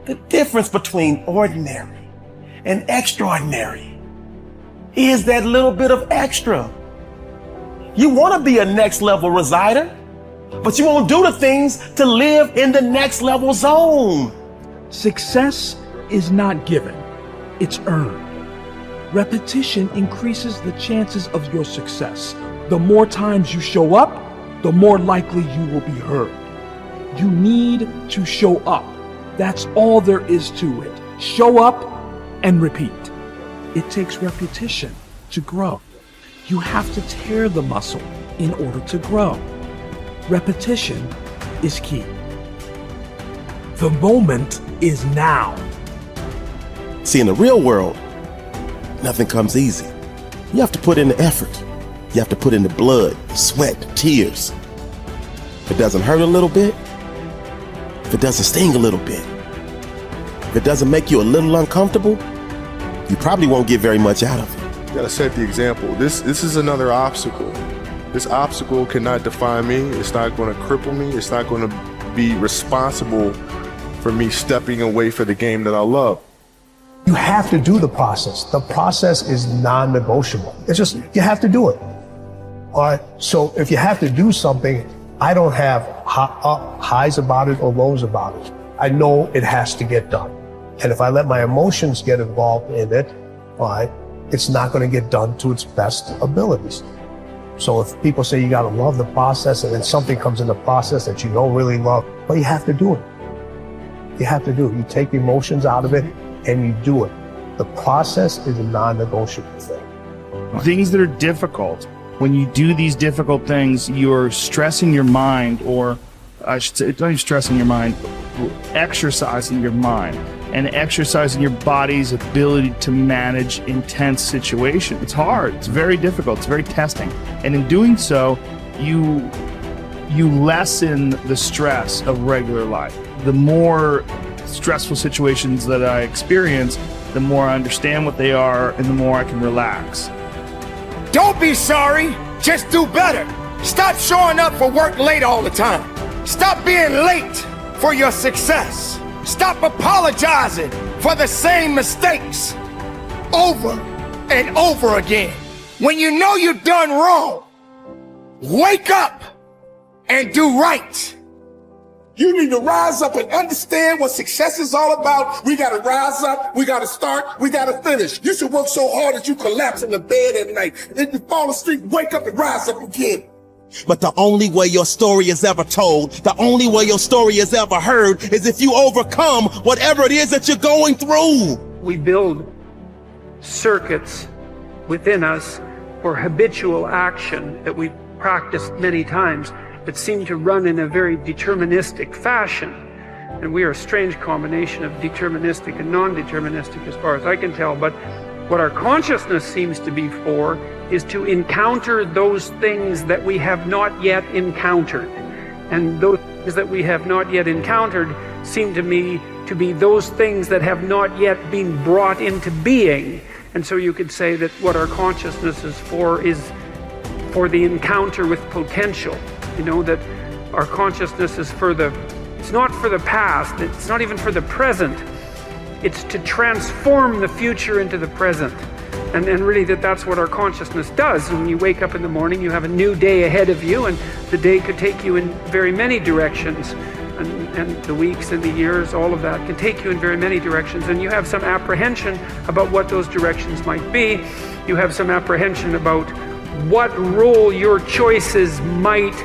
The difference between ordinary and extraordinary is that little bit of extra. You want to be a next level resider, but you won't do the things to live in the next level zone. Success is not given, it's earned. Repetition increases the chances of your success. The more times you show up, the more likely you will be heard. You need to show up. That's all there is to it. Show up and repeat. It takes repetition to grow. You have to tear the muscle in order to grow. Repetition is key. The moment is now. See, in the real world, nothing comes easy. You have to put in the effort. You have to put in the blood, sweat, tears. If it doesn't hurt a little bit, if it doesn't sting a little bit, if it doesn't make you a little uncomfortable, you probably won't get very much out of it. You gotta set the example. This is another obstacle. This obstacle cannot define me. It's not gonna cripple me. It's not gonna be responsible for me stepping away for the game that I love. You have to do the process. The process is non-negotiable. It's just, you have to do it. All right, so if you have to do something, I don't have highs about it or lows about it. I know it has to get done. And if I let my emotions get involved in it, all right, it's not going to get done to its best abilities. So if people say you got to love the process and then something comes in the process that you don't really love, well, you have to do it. You have to do it. You take the emotions out of it and you do it. The process is a non-negotiable thing. Things that are difficult, when you do these difficult things, you're stressing your mind, or I should say, not even stressing your mind, exercising your mind and exercising your body's ability to manage intense situations. It's hard, it's very difficult, it's very testing. And in doing so, you lessen the stress of regular life. The more stressful situations that I experience, the more I understand what they are and the more I can relax. Don't be sorry, just do better. Stop showing up for work late all the time. Stop being late for your success. Stop apologizing for the same mistakes over and over again. When you know you've done wrong, wake up and do right. You need to rise up and understand what success is all about. We got to rise up. We got to start. We got to finish. You should work so hard that you collapse in the bed at night. Then you fall asleep, wake up and rise up again. But the only way your story is ever told, the only way your story is ever heard, is if you overcome whatever it is that you're going through. We build circuits within us for habitual action that we've practiced many times that seem to run in a very deterministic fashion. And we are a strange combination of deterministic and non-deterministic as far as I can tell. But what our consciousness seems to be for is to encounter those things that we have not yet encountered. And those things that we have not yet encountered seem to me to be those things that have not yet been brought into being. And so you could say that what our consciousness is for the encounter with potential. You know, that our consciousness is it's not for the past, it's not even for the present. It's to transform the future into the present. And really that's what our consciousness does. When you wake up in the morning, you have a new day ahead of you, and the day could take you in very many directions. And the weeks and the years, all of that can take you in very many directions. And you have some apprehension about what those directions might be. You have some apprehension about what role your choices might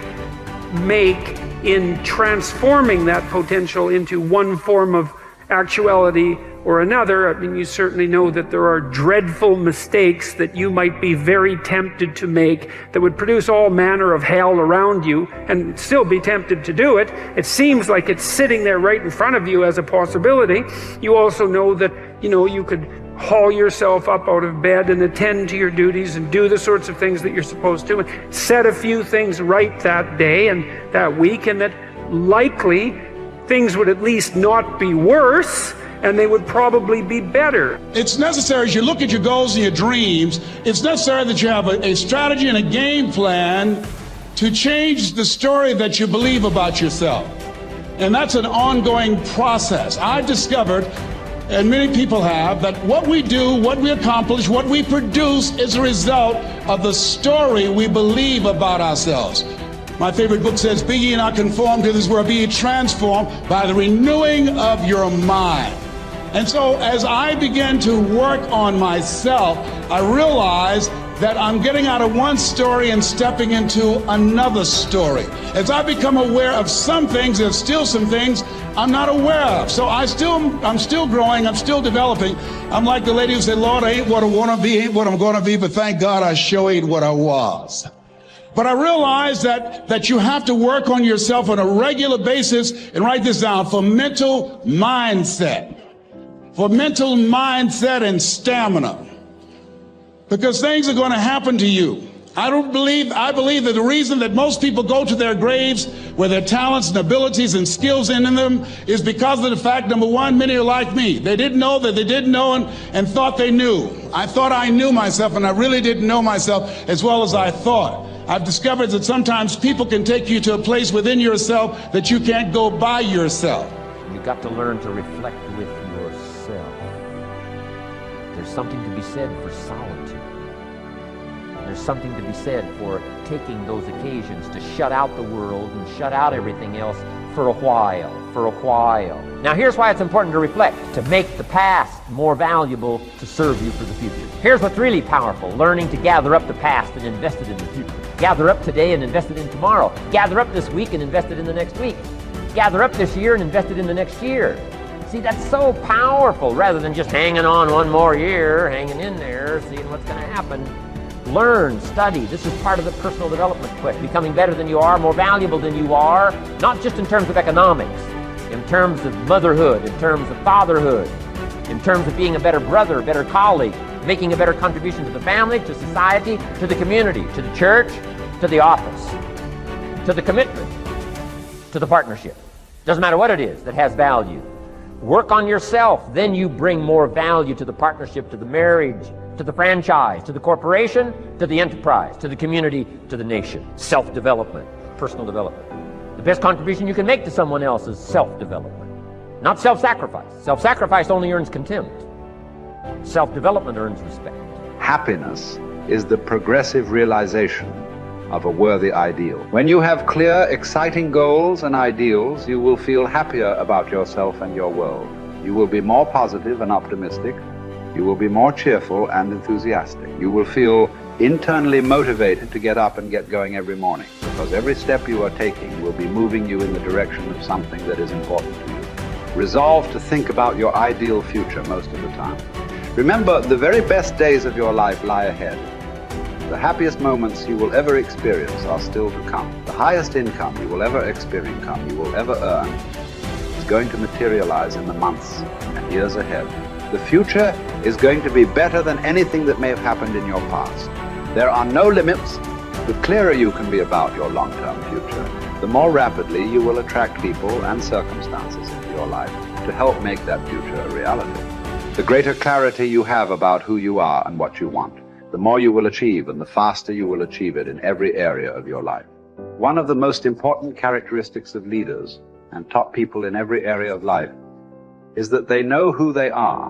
make in transforming that potential into one form of actuality or another. I mean, you certainly know that there are dreadful mistakes that you might be very tempted to make that would produce all manner of hell around you and still be tempted to do it. It seems like it's sitting there right in front of you as a possibility. You also know that, you could haul yourself up out of bed and attend to your duties and do the sorts of things that you're supposed to, and set a few things right that day and that week, and that likely things would at least not be worse, and they would probably be better. It's necessary, as you look at your goals and your dreams, it's necessary that you have a strategy and a game plan to change the story that you believe about yourself. And that's an ongoing process. I discovered, and many people have, that what we do, what we accomplish, what we produce is a result of the story we believe about ourselves. My favorite book says, "Be ye not conformed to this world, be ye transformed by the renewing of your mind." And so as I began to work on myself, I realized that I'm getting out of one story and stepping into another story. As I become aware of some things, there's still some things I'm not aware of. So I'm still growing, I'm still developing. I'm like the lady who said, "Lord, I ain't what I want to be, ain't what I'm going to be, but thank God I sure ain't what I was." But I realize that you have to work on yourself on a regular basis, and write this down, for mental mindset. For mental mindset and stamina. Because things are going to happen to you. I believe that the reason that most people go to their graves with their talents and abilities and skills in them is because of the fact, number one, many are like me. They didn't know that they didn't know and thought they knew. I thought I knew myself, and I really didn't know myself as well as I thought. I've discovered that sometimes people can take you to a place within yourself that you can't go by yourself. You've got to learn to reflect with yourself. There's something to be said for solitude. There's something to be said for taking those occasions to shut out the world and shut out everything else for a while. Now here's why it's important to reflect, to make the past more valuable to serve you for the future. Here's what's really powerful, learning to gather up the past and invest it in the future. Gather up today and invest it in tomorrow. Gather up this week and invest it in the next week. Gather up this year and invest it in the next year. See, that's so powerful, rather than just hanging on one more year, hanging in there, seeing what's going to happen. Learn, study. This is part of the personal development quest, becoming better than you are, more valuable than you are, not just in terms of economics, in terms of motherhood, in terms of fatherhood, in terms of being a better brother, a better colleague, making a better contribution to the family, to society, to the community, to the church, to the office, to the commitment, to the partnership. Doesn't matter what it is that has value. Work on yourself, then you bring more value to the partnership, to the marriage, to the franchise, to the corporation, to the enterprise, to the community, to the nation. Self-development, personal development. The best contribution you can make to someone else is self-development, not self-sacrifice. Self-sacrifice only earns contempt. Self-development earns respect. Happiness is the progressive realization of a worthy ideal. When you have clear, exciting goals and ideals, you will feel happier about yourself and your world. You will be more positive and optimistic. You will be more cheerful and enthusiastic. You will feel internally motivated to get up and get going every morning, because every step you are taking will be moving you in the direction of something that is important to you. Resolve to think about your ideal future most of the time. Remember, the very best days of your life lie ahead. The happiest moments you will ever experience are still to come. The highest income you will ever earn is going to materialize in the months and years ahead. The future is going to be better than anything that may have happened in your past. There are no limits. The clearer you can be about your long-term future, the more rapidly you will attract people and circumstances into your life to help make that future a reality. The greater clarity you have about who you are and what you want, the more you will achieve, and the faster you will achieve it in every area of your life. One of the most important characteristics of leaders and top people in every area of life is that they know who they are,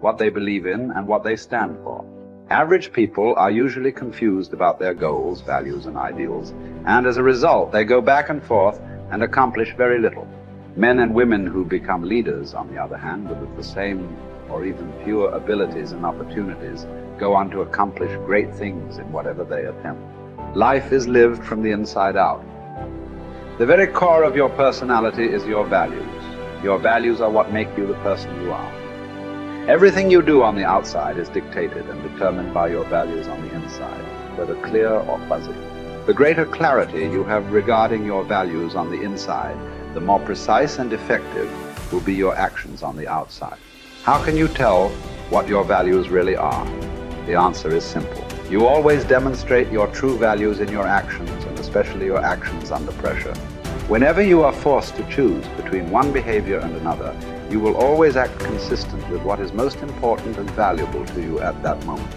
what they believe in, and what they stand for. Average people are usually confused about their goals, values, and ideals, and as a result, they go back and forth and accomplish very little. Men and women who become leaders, on the other hand, with the same or even fewer abilities and opportunities, go on to accomplish great things in whatever they attempt. Life is lived from the inside out. The very core of your personality is your values. Your values are what make you the person you are. Everything you do on the outside is dictated and determined by your values on the inside, whether clear or fuzzy. The greater clarity you have regarding your values on the inside, the more precise and effective will be your actions on the outside. How can you tell what your values really are? The answer is simple. You always demonstrate your true values in your actions, and especially your actions under pressure. Whenever you are forced to choose between one behavior and another, you will always act consistent with what is most important and valuable to you at that moment.